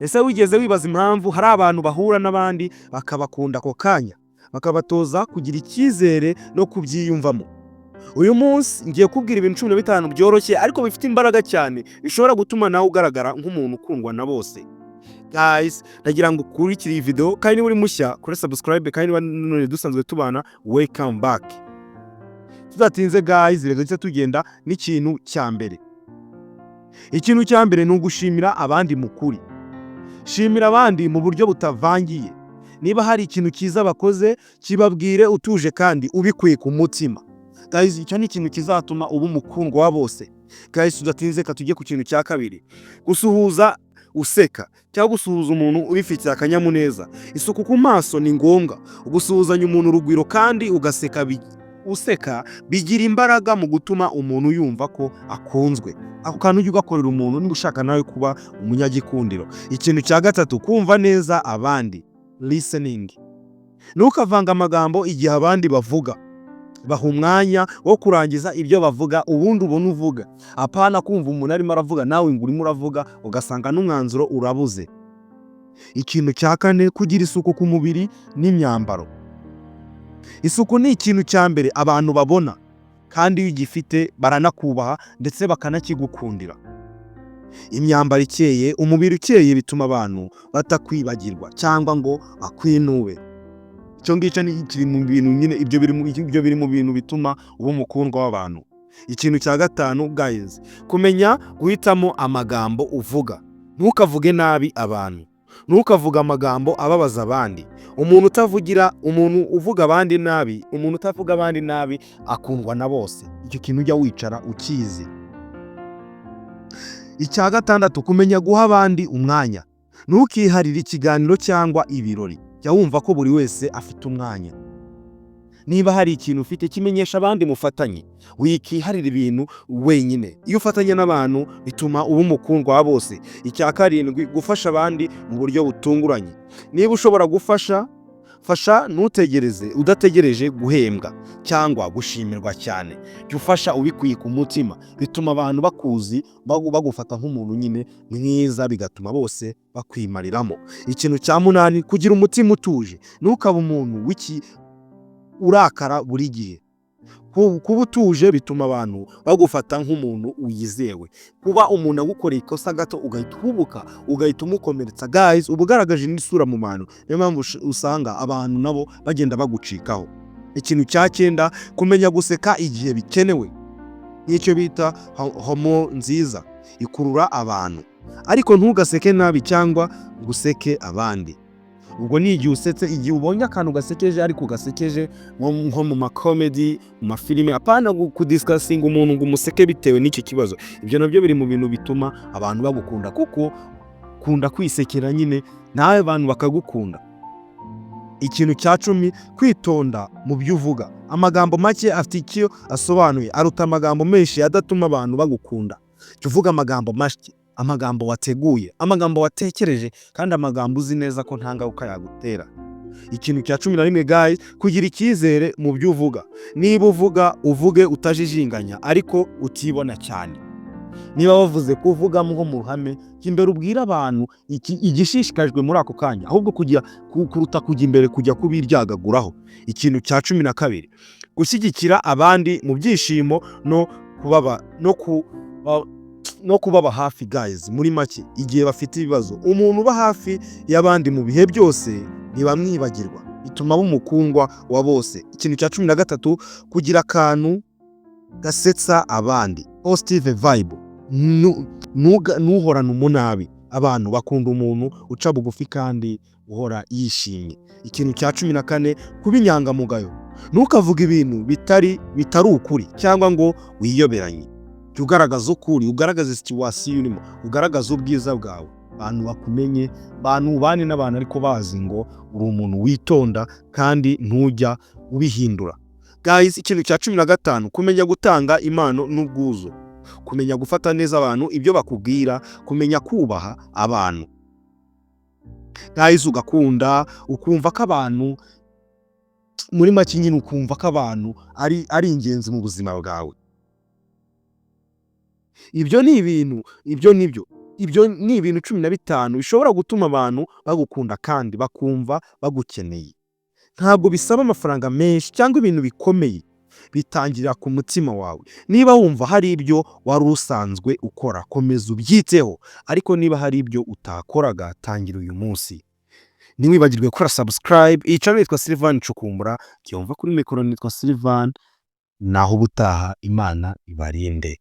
Ese wigeze wibaza impamvu hari abantu bahura n'abandi bakabakunda ako kanya, bakabatoza kugira icyizere no kubyiyumvamo? Uyu munsi ngiye kubwira ibintu 15 byoroshye ariko bifite imbaraga cyane bishobora gutuma nawe ugaragara nk'umuntu ukundwa na bose. Guys, nagira ngo ukurikire iyi video kandi niba uri mushya kuri subscribe kandi niba none dusanzwe tubana welcome back. Tudatinze guys, reka duce tugenda n'ikintu cya mbere. Ikintu cya mbere ni ugushimira abandi mukuri. Shimira abandi mu buryo butavangiye. Niba hari ikintu cyiza bakoze, kibabwire utuje kandi ubikuye ku mutima. Guys, icyo ni ikintu kizatuma uba umukundwa wa bose. Guys, tudatinze ka tujye ku kintu cya kabiri. Gusuhuza useka cyangwa gusuhuza umuntu ubifitiye akanyamuneza. Isuku ku maso ni ngombwa. Ugusuhuzanya umuntu urugwiro kandi ugaseka useka bigira imbaraga mu gutuma umuntu yumva ko akunzwe. Ako kantu ujye ugakorera umuntu niba ushaka nawe kuba umunyagikundiro. Ikintu cya gatatu, kumva neza abandi, listening. Ntukavanga amagambo igihe abandi bavuga. Baha umwanya wo kurangiza ibyo bavuga ubundi ubona uvuga. Apana kumva umuntu arimo aravuga nawe ngo urimo uravuga ugasanga n'umwanzuro urabuze. Ikintu cya kane, kugira isuku ku mubiri n'imyambaro. Isuku ni ikintu cya mbere abantu babona kandi iyo ugifite baranakubaha ndetse bakanakigukundira. Imyambaro ikeye, umubiri ukeye bituma abantu batakwibagirwa cyangwa ngo akwinuwe. Icyo ngicyo ni kiri mu bintu nyine, ibyo biri mu bintu bituma uba umukundwa w'abantu. Ikintu cya gatanu guys, kumenya guhitamo amagambo uvuga. Ntukavuge nabi abantu. Ntukavuga amagambo ababaza abandi. Umuntu uvuga abandi nabi, umuntu utavuga abandi nabi akundwa na bose. Icyo kintu ujya wicara ukizi. Icya gatandatu, kumenya guha abandi umwanya. Ntukiharire ikiganiro cyangwa ibirori. Jya wumva ko buri wese afite umwanya. Niba hari ikintu ufite, kimenyesha abandi mufatanye. Wikiharira ibintu wenyine. Iyo ufatanye n'abantu bituma uba umukundwa wa bose. Icya karindwi, gufasha abandi mu buryo butunguranye. Niba ushobora gufasha, fasha ntutegereze, udategereje guhembwa cyangwa gushimirwa cyane. Jya ufasha ubikuye ku mutima. Bituma abantu bakuzi bagufata nk'umuntu nyine mwiza, bigatuma bose bakwimariramo. Ikintu cya munani, kugira umutima utuje. Ntukaba umuntu urakara buri gihe. Kuba utuje bituma abantu bagufata nk'umuntu wizewe. Kuba umuntu agukoreye ikosa gato ugahita uhubuka, ugahita umukomeretsa. Guys, ubugaragaje n'isura mu bantu. Niyo mpamvu usanga abantu nabo bagenda bagucikaho. Ikintu cya cyenda, kumenya guseka igihe bikenewe. Nicyo bita homo nziza, ikurura abantu. Ariko ntugaseke nabi cyangwa guseke abandi. Ubwo ni igihe usetse, igihe ubonye akantu gasekeje ariko gasekeje nko mu makomedi, mu mafilime. Apana kudiscussing umuntu ngo umuseke bitewe n'icyo kibazo. Ibyo nabyo biri mu bintu bituma abantu bagukunda, kuko kunda kwisekera nyine nawe abantu bakagukunda. Ikintu cya 10, kwitonda mu byo uvuga. Amagambo make afite icyo asobanuye aruta amagambo menshi adatuma abantu bagukunda. Jya uvuga amagambo make, amagambo wateguye, amagambo watekereje kandi amagambo uzi neza ko nta ngaruka yagutera. Ikintu cya 11 guys, kugira icyizere mu byo uvuga. Niba uvuge utajijinganya ariko utibona cyane. Niba wavuze ko uvuga nko mu ruhame, imbere ubwira abantu igishishikajwe muri ako kanya, ahubwo kuruta kujya imbere kujya kubiryagaguraho. Ikintu cya 12, gushyigikira abandi mu byishimo no kubaba hafi guys. Muri make, igihe bafite ibibazo, umuntu uba hafi y'abandi mu bihe byose ntibamwibagirwa. Bituma aba umukundwa wa bose. Ikintu cya 13, kugira akantu gasetsa abandi, positive vibe. Ntuhorane umunabi. Abantu bakunda umuntu uca bugufi kandi uhora yishimye. Ikintu cya 14, kuba inyangamugayo. Ntukavuge ibintu bitari ukuri cyangwa ngo wiyoberanye. Jya ugaragaza ukuri, ugaragaza situation urimo, ugaragaza ubwiza bwawe. Abantu bakumenye, abantu ubane n'abantu ariko bazi ngo uri umuntu witonda kandi ntujya ubihindura. Guys, ikintu cya 15, kumenya gutanga impano n'ubwuzu. Kumenya gufata neza abantu, ibyo bakubwira, kumenya kubaha abantu. Guys, ugakunda, ukumva ko abantu muri make nyine, ukumva ko abantu ari ingenzi mu buzima bwawe. Ibyo ni ibintu, ibyo nibyo. Ibyo ni ibintu 15 bishobora gutuma abantu bagukunda kandi bakumva bagukeneye. Ntabwo bisaba amafaranga menshi cyangwa ibintu bikomeye, bitangirira ku mutima wawe. Niba wumva hari ibyo wari usanzwe ukora, komeza ubyiteho, ariko niba hari ibyo utakoraga, tangira uyu munsi. Ntiwibagirwe gukora subscribe. Iyi channel yitwa Sylvain Cukumbura, cyumva kuri mikoro nitwa Sylvain. Naho ubutaha, Imana ibarinde.